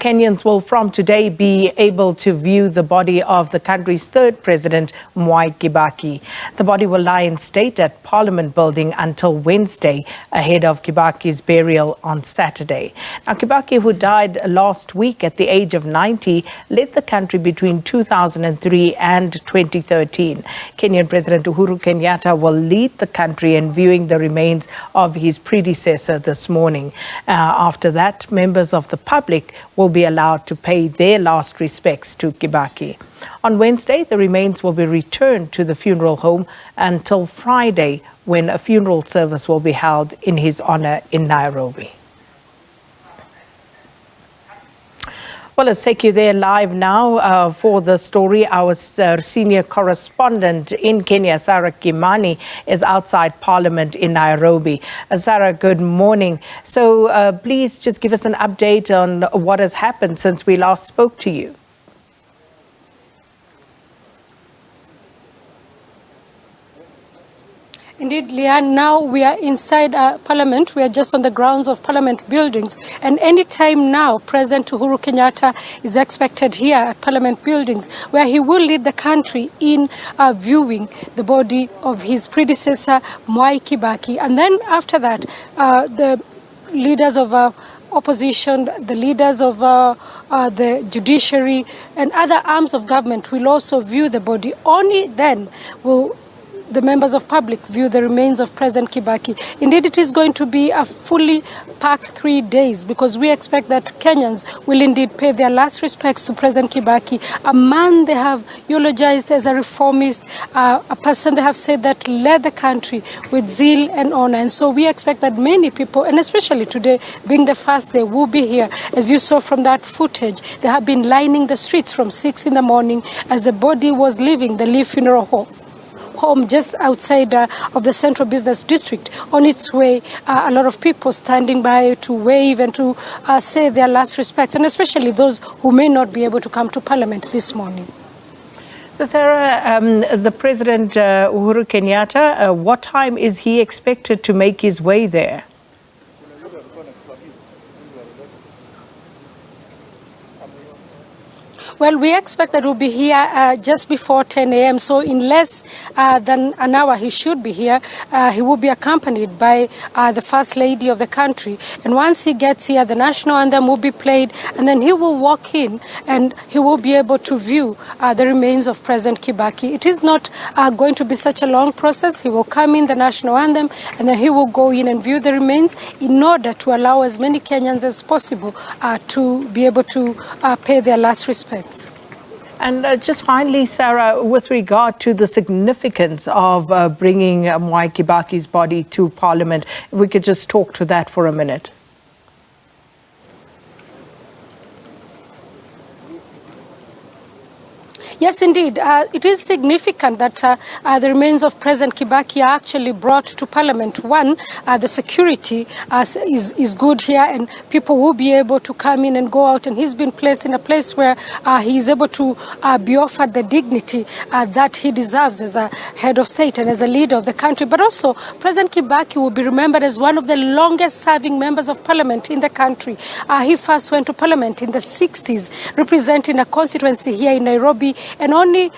Kenyans will from today be able to view the body of the country's third President, Mwai Kibaki. The body will lie in state at Parliament Building until Wednesday, ahead of Kibaki's burial on Saturday. Now, Kibaki, who died last week at the age of 90, led the country between 2003 and 2013. Kenyan President Uhuru Kenyatta will lead the country in viewing the remains of his predecessor this morning. After that, members of the public will be allowed to pay their last respects to Kibaki. On Wednesday, the remains will be returned to the funeral home until Friday, when a funeral service will be held in his honor in Nairobi. Well, let's take you there live now for the story. Our senior correspondent in Kenya, Sarah Kimani, is outside Parliament in Nairobi. Sarah, good morning. So please just give us an update on what has happened since we last spoke to you. Indeed, Leanne, now we are inside Parliament. We are just on the grounds of Parliament buildings. And any time now, President Uhuru Kenyatta is expected here at Parliament buildings, where he will lead the country in viewing the body of his predecessor, Mwai Kibaki. And then after that, the leaders of opposition, the leaders of the judiciary and other arms of government will also view the body. Only then will the members of public view the remains of President Kibaki. Indeed, it is going to be a fully packed 3 days, because we expect that Kenyans will indeed pay their last respects to President Kibaki, a man they have eulogized as a reformist, a person they have said that led the country with zeal and honor. And so we expect that many people, and especially today being the first day, will be here. As you saw from that footage, they have been lining the streets from 6 in the morning as the body was leaving the Lee Funeral Home just outside of the Central Business District. On its way, a lot of people standing by to wave and to say their last respects, and especially those who may not be able to come to Parliament this morning. So, Sarah, the President Uhuru Kenyatta, what time is he expected to make his way there? Well, we expect that we'll be here just before 10 a.m. So in less than an hour, he should be here. He will be accompanied by the First Lady of the country. And once he gets here, the national anthem will be played, and then he will walk in and he will be able to view the remains of President Kibaki. It is not going to be such a long process. He will come in, the national anthem, and then he will go in and view the remains in order to allow as many Kenyans as possible to be able to pay their last respects. And just finally, Sarah, with regard to the significance of bringing Mwai Kibaki's body to Parliament, if we could just talk to that for a minute. Yes, indeed. It is significant that the remains of President Kibaki are actually brought to Parliament. One, the security is good here, and people will be able to come in and go out. And he's been placed in a place where he is able to be offered the dignity that he deserves as a head of state and as a leader of the country. But also, President Kibaki will be remembered as one of the longest-serving members of Parliament in the country. He first went to Parliament in the 60s, representing a constituency here in Nairobi, and only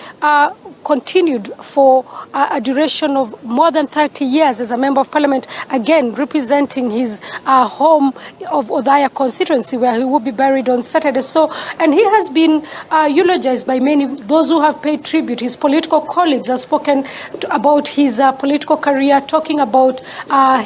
continued for a duration of more than 30 years as a member of Parliament, again representing his home of Othaya constituency, where he will be buried on Saturday. So, and he has been eulogized by many, those who have paid tribute. His political colleagues have spoken about his political career, talking about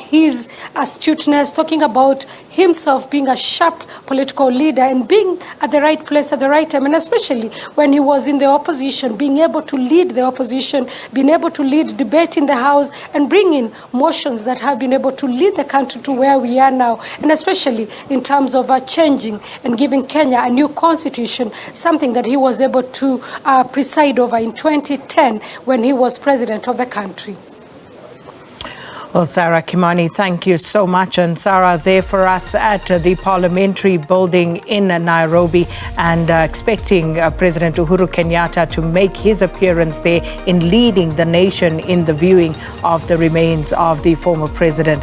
his astuteness, talking about himself being a sharp political leader and being at the right place at the right time, and especially when he was in the opposition, being able to lead the opposition, being able to lead debate in the House and bring in motions that have been able to lead the country to where we are now, and especially in terms of changing and giving Kenya a new constitution, something that he was able to preside over in 2010 when he was president of the country. Well, Sarah Kimani, thank you so much. And Sarah, there for us at the Parliamentary Building in Nairobi, and expecting President Uhuru Kenyatta to make his appearance there in leading the nation in the viewing of the remains of the former president.